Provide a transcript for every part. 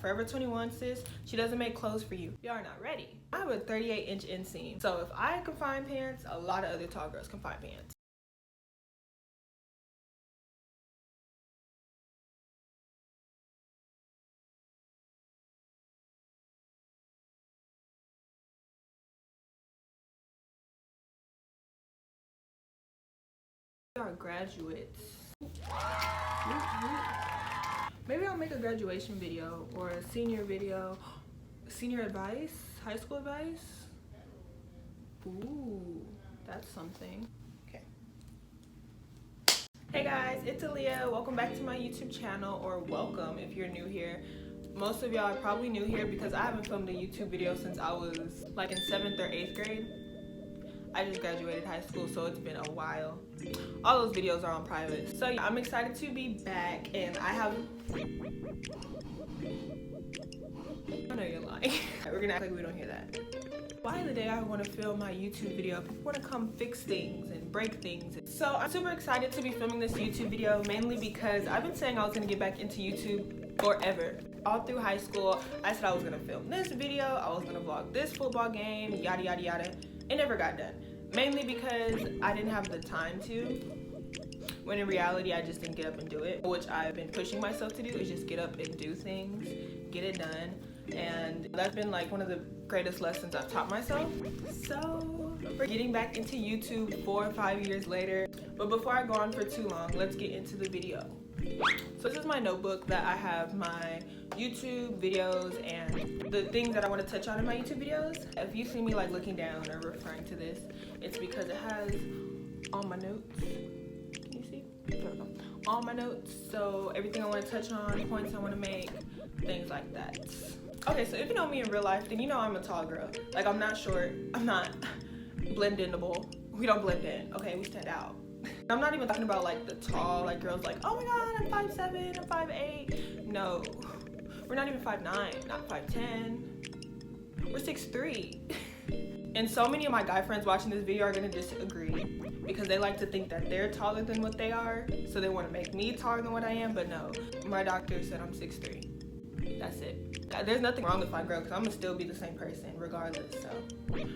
Forever 21 sis, she doesn't make clothes for you. Y'all are not ready. I have a 38-inch inseam, so if I can find pants, a lot of other tall girls can find pants. We are graduates. Maybe I'll make a graduation video or a senior video. Senior advice? High school advice? Ooh, that's something. Okay. Hey guys, it's Aaliyah. Welcome back to my YouTube channel, or welcome if you're new here. Most of y'all are probably new here because I haven't filmed a YouTube video since I was like in 7th or 8th grade. I just graduated high school, so it's been a while. All those videos are on private. So yeah, I'm excited to be back, and I have... I know you're lying. We're gonna act like we don't hear that. Why the day I want to film my YouTube video, people want to come fix things and break things. So I'm super excited to be filming this YouTube video, mainly because I've been saying I was gonna get back into YouTube forever. All through high school, I said I was gonna film this video, I was gonna vlog this football game, yada yada yada. It never got done, mainly because I didn't have the time to, when in reality I just didn't get up and do it, which I've been pushing myself to do, is just get up and do things, get it done. And that's been like one of the greatest lessons I've taught myself. So we're getting back into YouTube 4 or 5 years later. But before I go on for too long, let's get into the video. So this is my notebook that I have my YouTube videos and the things that I want to touch on in my YouTube videos. If you see me like looking down or referring to this, it's because it has all my notes. Can you see? There we go. All my notes. So everything I want to touch on, points I want to make, things like that. Okay, so if you know me in real life, then you know I'm a tall girl. Like, I'm not short, I'm not blend-inable. We don't blend in, okay? We stand out. I'm not even talking about like the tall, like girls like, oh my god, I'm 5'7", I'm 5'8". No, we're not even 5'9", not 5'10". We're 6'3". And so many of my guy friends watching this video are gonna disagree because they like to think that they're taller than what they are, so they want to make me taller than what I am. But no, my doctor said I'm 6'3". That's it. There's nothing wrong if I grow, because I'm gonna still be the same person regardless. So,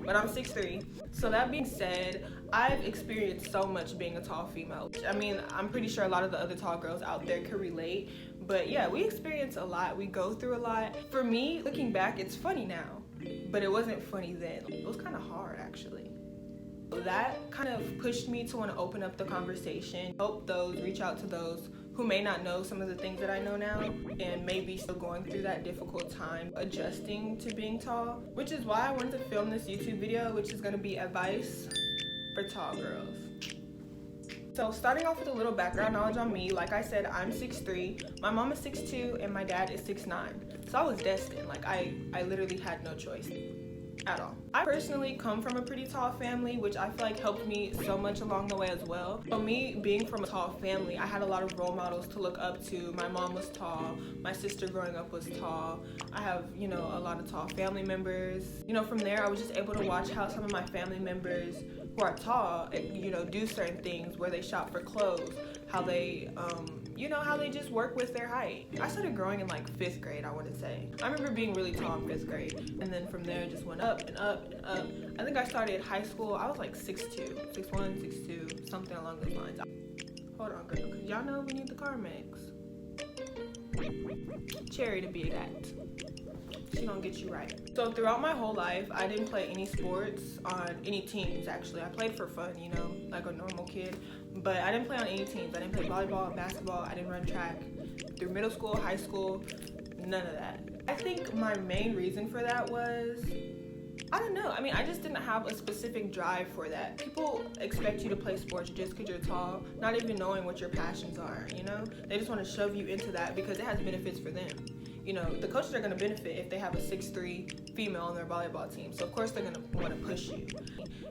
but I'm 6'3". So that being said, I've experienced so much being a tall female. I mean, I'm pretty sure a lot of the other tall girls out there could relate. But yeah, we experience a lot. We go through a lot. For me, looking back, it's funny now, but it wasn't funny then. It was kind of hard, actually. That kind of pushed me to want to open up the conversation, reach out to those who may not know some of the things that I know now and maybe still going through that difficult time adjusting to being tall, which is why I wanted to film this YouTube video, which is going to be advice for tall girls. So starting off with a little background knowledge on me, like I said, I'm 6'3", my mom is 6'2", and my dad is 6'9". So I was destined, like I literally had no choice at all. I personally come from a pretty tall family, which I feel like helped me so much along the way as well. So me being from a tall family, I had a lot of role models to look up to. My mom was tall, my sister growing up was tall. I have, you know, a lot of tall family members. You know, from there I was just able to watch how some of my family members who are tall, you know, do certain things, where they shop for clothes, how they, you know, how they just work with their height. I started growing in like 5th grade, I want to say. I remember being really tall in 5th grade, and then from there it just went up and up and up. I think I started high school, I was like 6'2", 6'1", 6'2", something along those lines. Hold on, girl, because y'all know we need the car mix. Cherry to be exact. She gonna get you right. So throughout my whole life, I didn't play any sports on any teams, actually. I played for fun, you know, like a normal kid. But I didn't play on any teams. I didn't play volleyball, basketball, I didn't run track. Through middle school, high school, none of that. I think my main reason for that was, I don't know. I mean, I just didn't have a specific drive for that. People expect you to play sports just because you're tall, not even knowing what your passions are, you know? They just want to shove you into that because it has benefits for them. You know, the coaches are going to benefit if they have a 6'3" female on their volleyball team. So, of course, they're going to want to push you.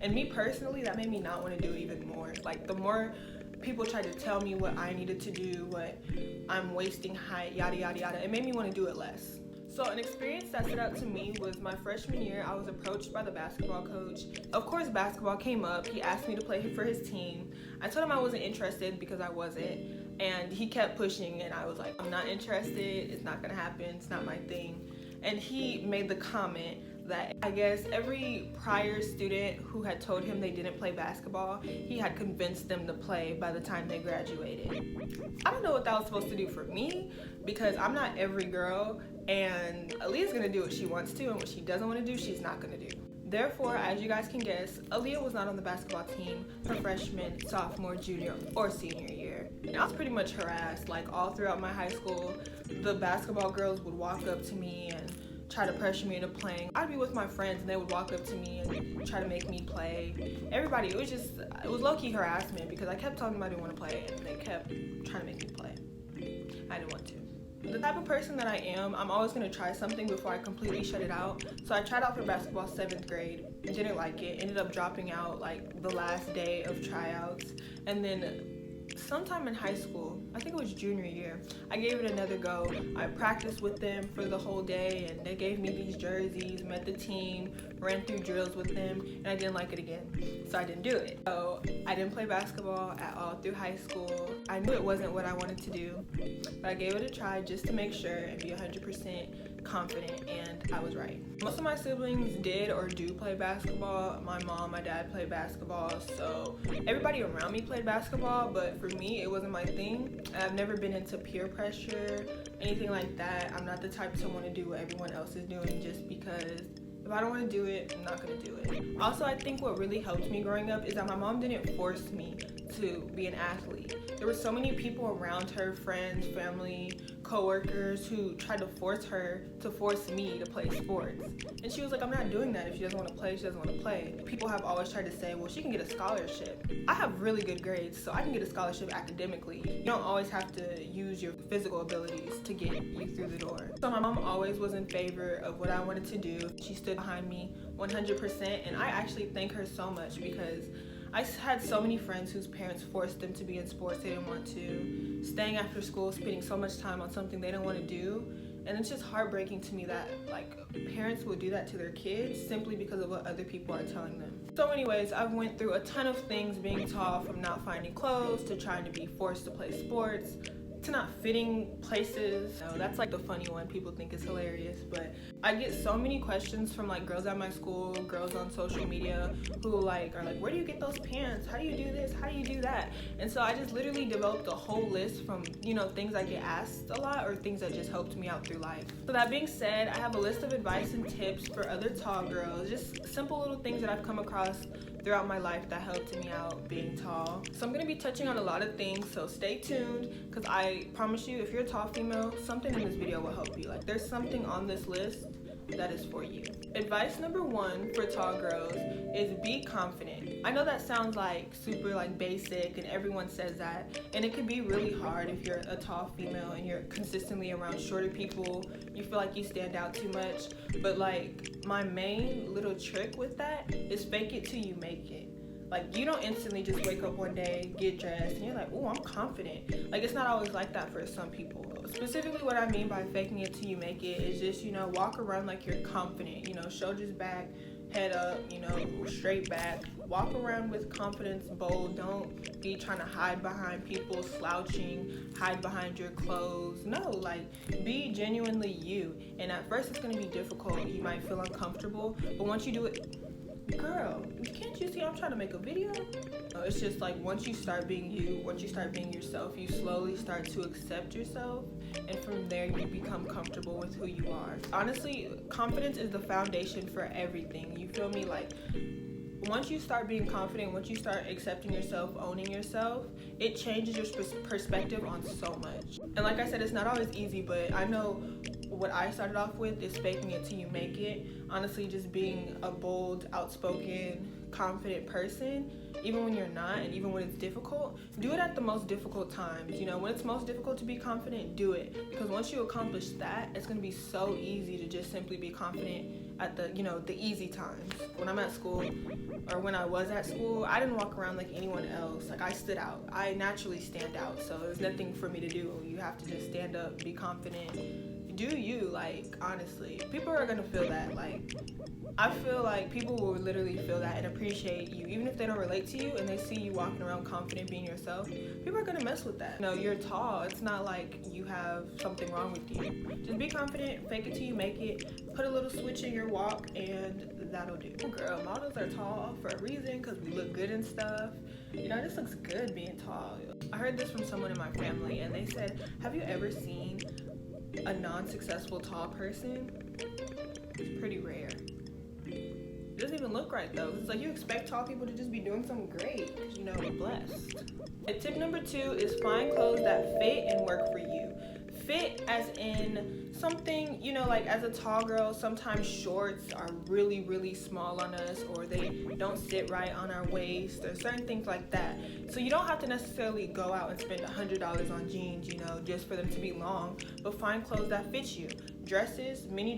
And me personally, that made me not want to do it even more. Like, the more people tried to tell me what I needed to do, what I'm wasting height, yada, yada, yada, it made me want to do it less. So an experience that stood out to me was my freshman year. I was approached by the basketball coach. Of course, basketball came up. He asked me to play for his team. I told him I wasn't interested because I wasn't. and he kept pushing, and I was like, I'm not interested, it's not gonna happen, it's not my thing. And he made the comment that I guess every prior student who had told him they didn't play basketball, he had convinced them to play by the time they graduated. I don't know what that was supposed to do for me, because I'm not every girl, and Aaliyah's gonna do what she wants to, and what she doesn't want to do, she's not gonna do. Therefore, as you guys can guess, Aaliyah was not on the basketball team her freshman, sophomore, junior, or senior year. And I was pretty much harassed, like all throughout my high school. The basketball girls would walk up to me and try to pressure me into playing. I'd be with my friends and they would walk up to me and try to make me play. Everybody, it was low-key harassment, because I kept telling them I didn't want to play and they kept trying to make me play. I didn't want to. The type of person that I am, I'm always going to try something before I completely shut it out. So I tried out for basketball 7th grade, didn't like it, ended up dropping out like the last day of tryouts. And then sometime in high school, I think it was junior year, I gave it another go. I practiced with them for the whole day, and they gave me these jerseys, met the team, ran through drills with them, and I didn't like it again, so I didn't do it. So I didn't play basketball at all through high school. I knew it wasn't what I wanted to do, but I gave it a try just to make sure and be 100% confident, and I was right. Most of my siblings did or do play basketball. My mom, my dad played basketball, so everybody around me played basketball, but for me, it wasn't my thing. I've never been into peer pressure, anything like that. I'm not the type to want to do what everyone else is doing just because. If I don't want to do it, I'm not going to do it. Also, I think what really helped me growing up is that my mom didn't force me to be an athlete. There were so many people around her, friends, family, co-workers, who tried to force her to force me to play sports. And she was like, I'm not doing that. If she doesn't want to play, she doesn't want to play. People have always tried to say, well, she can get a scholarship. I have really good grades, so I can get a scholarship academically. You don't always have to use your physical abilities to get you through the door. So my mom always was in favor of what I wanted to do. She stood behind me 100%, and I actually thank her so much, because I had so many friends whose parents forced them to be in sports they didn't want to, staying after school, spending so much time on something they didn't want to do. And it's just heartbreaking to me that like parents will do that to their kids simply because of what other people are telling them. So anyways, I've went through a ton of things being taught, from not finding clothes to trying to be forced to play sports to not fitting places. So that's like the funny one people think is hilarious, but I get so many questions from like girls at my school, girls on social media, who like are like, where do you get those pants? How do you do this? How do you do that? And so I just literally developed a whole list from, you know, things I get asked a lot or things that just helped me out through life. So that being said, I have a list of advice and tips for other tall girls, just simple little things that I've come across throughout my life that helped me out being tall. So I'm gonna be touching on a lot of things, so stay tuned, because I promise you, if you're a tall female, something in this video will help you. Like, there's something on this list that is for you. Advice number 1 for tall girls is be confident. I know that sounds like super like basic and everyone says that, and it could be really hard if you're a tall female and you're consistently around shorter people. You feel like you stand out too much, but like my main little trick with that is fake it till you make it. Like, you don't instantly just wake up one day, get dressed, and you're like, oh, I'm confident. Like, it's not always like that for some people. Specifically, what I mean by faking it till you make it is just, you know, walk around like you're confident. You know, shoulders back, head up, you know, straight back. Walk around with confidence, bold. Don't be trying to hide behind people, slouching, hide behind your clothes. No, like, be genuinely you. And at first, it's going to be difficult. You might feel uncomfortable, but once you do it, girl, can't you see I'm trying to make a video? It's just like once you start being you, once you start being yourself, you slowly start to accept yourself, and from there you become comfortable with who you are. Honestly, confidence is the foundation for everything. You feel me? Like, once you start being confident, once you start accepting yourself, owning yourself, it changes your perspective on so much. And like I said, it's not always easy, but I know what I started off with is faking it till you make it. Honestly, just being a bold, outspoken, confident person, even when you're not, and even when it's difficult, do it at the most difficult times. You know, when it's most difficult to be confident, do it. Because once you accomplish that, it's going to be so easy to just simply be confident at the, you know, the easy times. When I'm at school, or when I was at school, I didn't walk around like anyone else. Like, I stood out. I naturally stand out, so there's nothing for me to do. You have to just stand up, be confident, do you. Like, honestly, people are gonna feel that. Like, I feel like people will literally feel that and appreciate you, even if they don't relate to you and they see you walking around confident being yourself. People are gonna mess with that. You know, you're tall. It's not like you have something wrong with you. Just be confident, fake it till you make it, put a little switch in your walk, and that'll do. Girl, models are tall for a reason because we look good and stuff. You know, it just looks good being tall. I heard this from someone in my family and they said, have you ever seen a non-successful tall person? It's pretty rare. It doesn't even look right though. It's like you expect tall people to just be doing something great because, you know, we're blessed. And tip number 2 is find clothes that fit and work for you. Fit as in something, you know, like as a tall girl, sometimes shorts are really, really small on us, or they don't sit right on our waist, or certain things like that. So you don't have to necessarily go out and spend $100 on jeans, you know, just for them to be long, but find clothes that fit you. Dresses, mini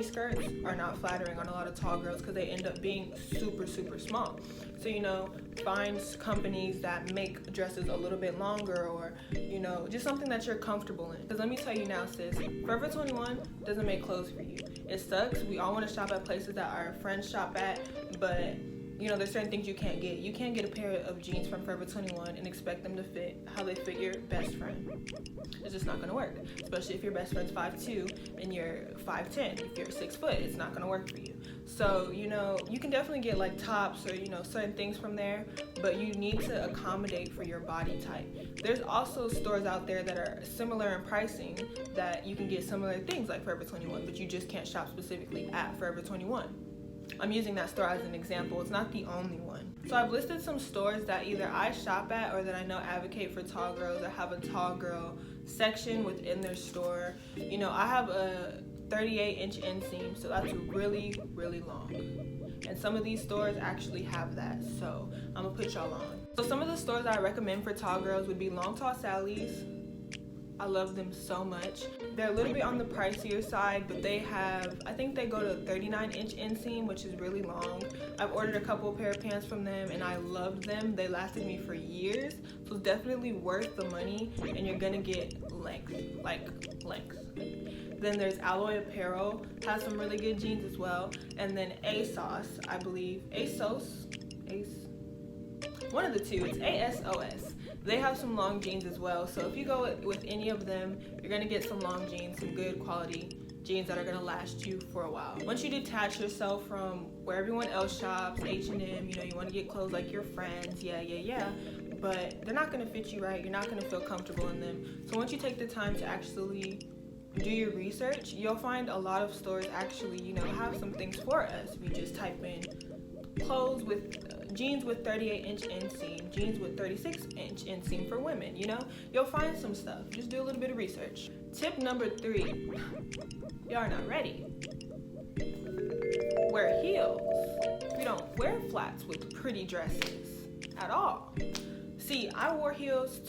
skirts are not flattering on a lot of tall girls because they end up being super, super small. So, you know, find companies that make dresses a little bit longer, or, you know, just something that you're comfortable in. Because let me tell you now, sis, Forever 21 doesn't make clothes for you. It sucks. We all want to shop at places that our friends shop at, but, you know, there's certain things you can't get. You can't get a pair of jeans from Forever 21 and expect them to fit how they fit your best friend. It's just not going to work, especially if your best friend's 5'2" and you're 5'10". If you're 6 foot, it's not going to work for you. So, you know, you can definitely get like tops or, you know, certain things from there, but you need to accommodate for your body type. There's also stores out there that are similar in pricing that you can get similar things like Forever 21, but you just can't shop specifically at Forever 21. I'm using that store as an example. It's not the only one. So I've listed some stores that either I shop at or that I know advocate for tall girls, that have a tall girl section within their store. You know, I have a 38-inch inseam, so that's really, really long. And some of these stores actually have that, so I'm gonna put y'all on. So some of the stores I recommend for tall girls would be Long Tall Sally's. I love them so much. They're a little bit on the pricier side, but they have, I think they go to 39-inch inseam, which is really long. I've ordered a couple pair of pants from them and I loved them. They lasted me for years, so it's definitely worth the money, and you're gonna get length, like length. Then there's Alloy Apparel, has some really good jeans as well. And then ASOS, I believe, one of the two, it's ASOS. They have some long jeans as well. So if you go with any of them, you're gonna get some long jeans, some good quality jeans that are gonna last you for a while. Once you detach yourself from where everyone else shops, H&M, you know, you wanna get clothes like your friends, yeah, but they're not gonna fit you right, you're not gonna feel comfortable in them. So once you take the time to actually do your research, you'll find a lot of stores actually, you know, have some things for us. If you just type in clothes with jeans with 38-inch inseam, jeans with 36-inch inseam for women, you know, you'll find some stuff. Just do a little bit of research. Tip number 3, y'all are not ready. Wear heels. You don't wear flats with pretty dresses at all. See, I wore heels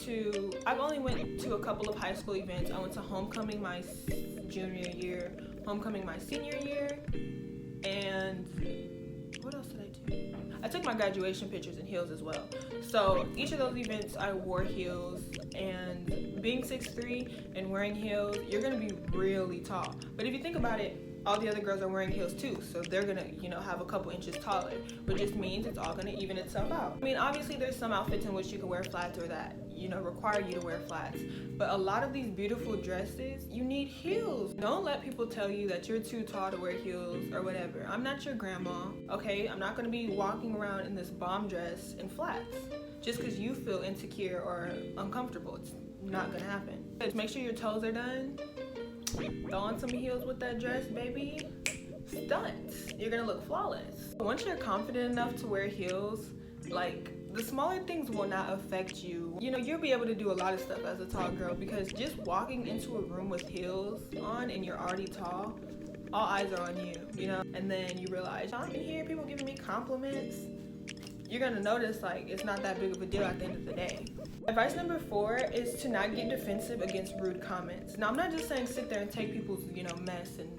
I've only went to a couple of high school events. I went to homecoming my junior year, homecoming my senior year, and what else did I do? I took my graduation pictures in heels as well. So each of those events I wore heels, and being 6'3" and wearing heels, you're gonna be really tall. But if you think about it, all the other girls are wearing heels too, so they're gonna, you know, have a couple inches taller, which just means it's all gonna even itself out. I mean, obviously there's some outfits in which you can wear flats or that, you know, require you to wear flats, but a lot of these beautiful dresses, you need heels. Don't let people tell you that you're too tall to wear heels or whatever. I'm not your grandma, okay? I'm not gonna be walking around in this bomb dress and flats just because you feel insecure or uncomfortable. It's not gonna happen. Just make sure your toes are done. Throw on some heels with that dress, baby. Stunts. You're gonna look flawless. Once you're confident enough to wear heels, like, the smaller things will not affect you. You know, you'll be able to do a lot of stuff as a tall girl because just walking into a room with heels on and you're already tall, all eyes are on you, you know? And then you realize, I'm in here, people giving me compliments. You're gonna notice, like, it's not that big of a deal at the end of the day. Advice number 4 is to not get defensive against rude comments. Now, I'm not just saying sit there and take people's, you know, mess and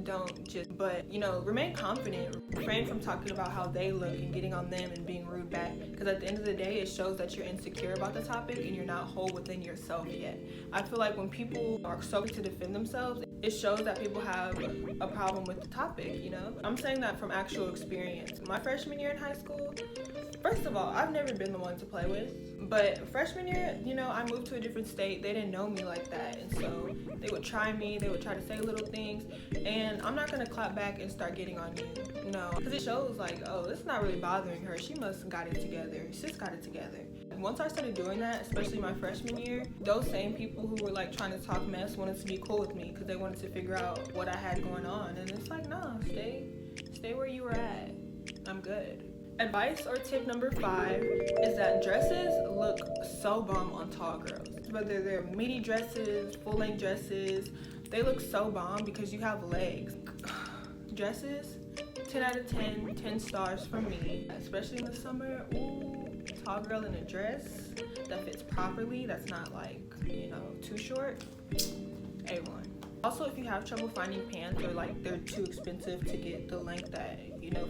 don't just, but remain confident. Refrain from talking about how they look and getting on them and being rude back, because at the end of the day, it shows that you're insecure about the topic and you're not whole within yourself yet. I feel like when people are so quick to defend themselves, it shows that people have a problem with the topic, I'm saying that from actual experience. My freshman year in high school, first of all, I've never been the one to play with, but freshman year, I moved to a different state. They didn't know me like that, and so they would try me, they would try to say little things, and I'm not gonna clap back and start getting on you, because it shows like, oh, this is not really bothering her. She must have got it together. She just got it together. Once I started doing that, especially my freshman year, those same people who were like trying to talk mess wanted to be cool with me because they wanted to figure out what I had going on, and it's like, nah, stay where you were at. I'm good. Advice or tip number 5 is that dresses look so bomb on tall girls. Whether they're midi dresses, full-length dresses, they look so bomb because you have legs. Dresses, 10 out of 10, 10 stars from me, especially in the summer. Ooh, tall girl in a dress that fits properly, that's not like, too short, A1. Also, if you have trouble finding pants or like they're too expensive to get the length that,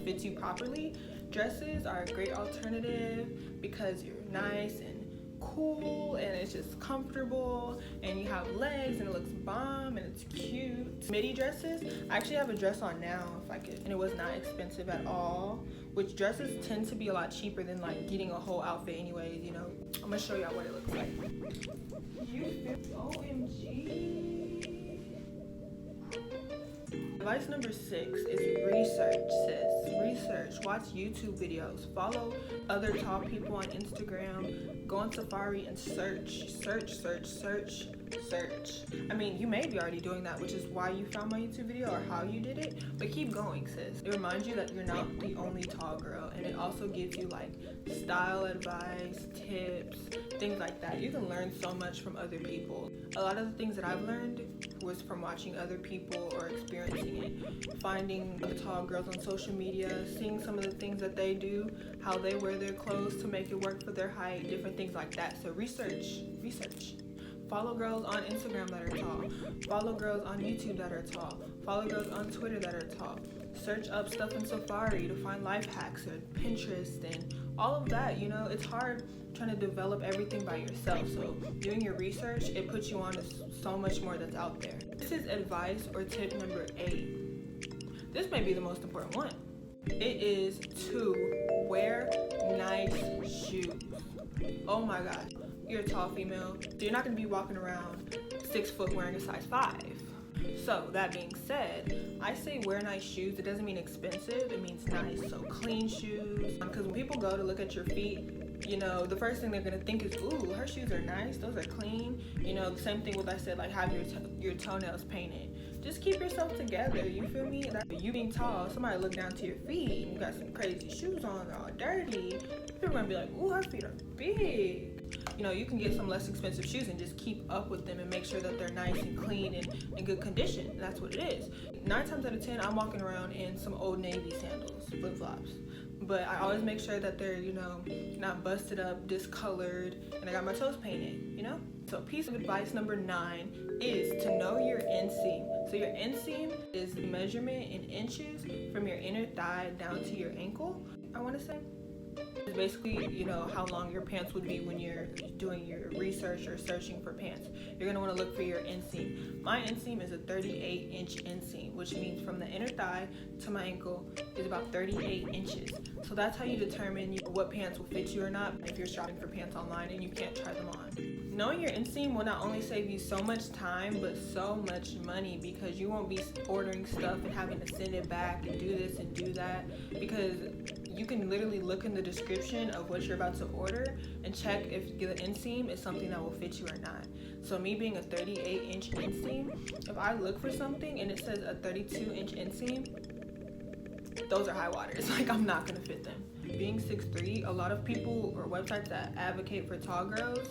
fits you properly, dresses are a great alternative because you're nice and cool and it's just comfortable and you have legs and it looks bomb and it's cute. Midi dresses, I actually have a dress on now if I could, and it was not expensive at all, which dresses tend to be a lot cheaper than like getting a whole outfit anyways, I'm gonna show y'all what it looks like. OMG. Advice number 6 is research, sis. Research. Watch YouTube videos. Follow other tall people on Instagram. Go on Safari and search. I mean, you may be already doing that, which is why you found my YouTube video or how you did it, but keep going, sis. It reminds you that you're not the only tall girl, and it also gives you like style advice, tips, things like that. You can learn so much from other people. A lot of the things that I've learned was from watching other people or experiencing it, finding the tall girls on social media, seeing some of the things that they do, how they wear their clothes to make it work for their height, different things like that. So research. Follow girls on Instagram that are tall. Follow girls on YouTube that are tall. Follow girls on Twitter that are tall. Search up stuff in Safari to find life hacks or Pinterest and all of that. It's hard trying to develop everything by yourself. So doing your research, it puts you on to so much more that's out there. This is advice or tip number 8. This may be the most important one. It is to wear nice shoes. Oh my God. You're a tall female, so you're not going to be walking around 6 foot wearing a size 5. So that being said, I say wear nice shoes. It doesn't mean expensive, it means nice. So clean shoes, because when people go to look at your feet, the first thing they're going to think is, ooh, her shoes are nice, those are clean. The same thing with I said, like have your toenails painted. Just keep yourself together, you feel me? You being tall, somebody look down to your feet and you got some crazy shoes on, they're all dirty. People are going to be like, ooh, her feet are big. You can get some less expensive shoes and just keep up with them and make sure that they're nice and clean and in good condition. And that's what it is. 9 times out of 10, I'm walking around in some Old Navy sandals, flip-flops. But I always make sure that they're, not busted up, discolored, and I got my toes painted, So piece of advice number 9 is to know your inseam. So your inseam is the measurement in inches from your inner thigh down to your ankle, I want to say. It's basically, how long your pants would be when you're doing your research or searching for pants. You're going to want to look for your inseam. My inseam is a 38-inch inseam, which means from the inner thigh to my ankle is about 38 inches. So that's how you determine what pants will fit you or not if you're shopping for pants online and you can't try them on. Knowing your inseam will not only save you so much time, but so much money, because you won't be ordering stuff and having to send it back and do this and do that, because you can literally look in the description of what you're about to order and check if the inseam is something that will fit you or not. So me being a 38-inch inseam, if I look for something and it says a 32-inch inseam, those are high waters. Like, I'm not gonna fit them. Being 6'3", a lot of people or websites that advocate for tall girls,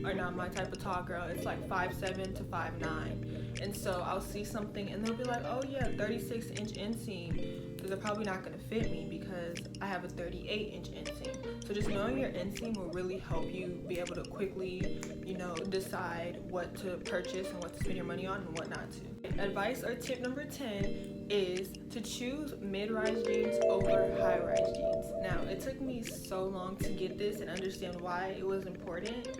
are not my type of tall girl. It's like 5'7" to 5'9", and so I'll see something and they'll be like, oh yeah, 36-inch inseam, but they're probably not gonna fit me because I have a 38-inch inseam. So just knowing your inseam will really help you be able to quickly, you know, decide what to purchase and what to spend your money on and what not to. Advice or tip number 10 is to choose mid-rise jeans over high-rise jeans. Now, it took me so long to get this and understand why it was important.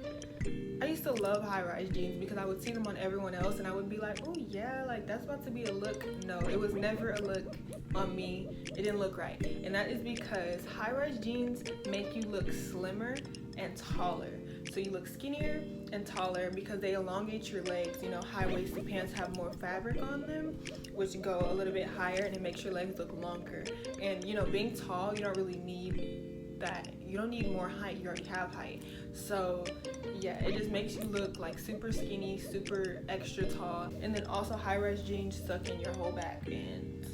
I used to love high-rise jeans because I would see them on everyone else and I would be like, oh yeah, like that's about to be a look. No, it was never a look on me. It didn't look right. And that is because high-rise jeans make you look slimmer and taller. So you look skinnier and taller because they elongate your legs. You know, high-waisted pants have more fabric on them, which go a little bit higher, and it makes your legs look longer. And you know, being tall, you don't really need that. You don't need more height, you already have height. So yeah, it just makes you look like super skinny, super extra tall. And then also high-rise jeans suck in your whole back and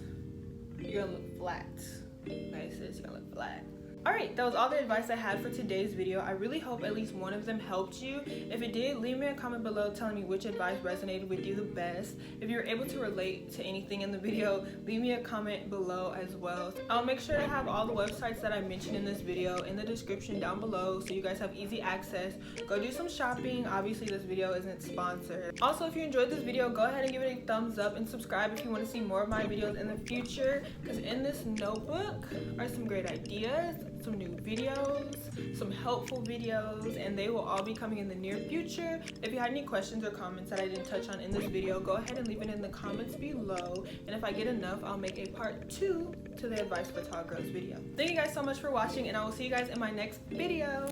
you're gonna look flat. Okay, sis, you're gonna look flat. Alright, that was all the advice I had for today's video. I really hope at least one of them helped you. If it did, leave me a comment below telling me which advice resonated with you the best. If you're able to relate to anything in the video, leave me a comment below as well. I'll make sure to have all the websites that I mentioned in this video in the description down below so you guys have easy access. Go do some shopping. Obviously, this video isn't sponsored. Also, if you enjoyed this video, go ahead and give it a thumbs up and subscribe if you want to see more of my videos in the future, because in this notebook are some great ideas, some new videos, some helpful videos, and they will all be coming in the near future. If you had any questions or comments that I didn't touch on in this video, go ahead and leave it in the comments below, and if I get enough, I'll make a part 2 to the advice for tall girls video. Thank you guys so much for watching, and I will see you guys in my next video.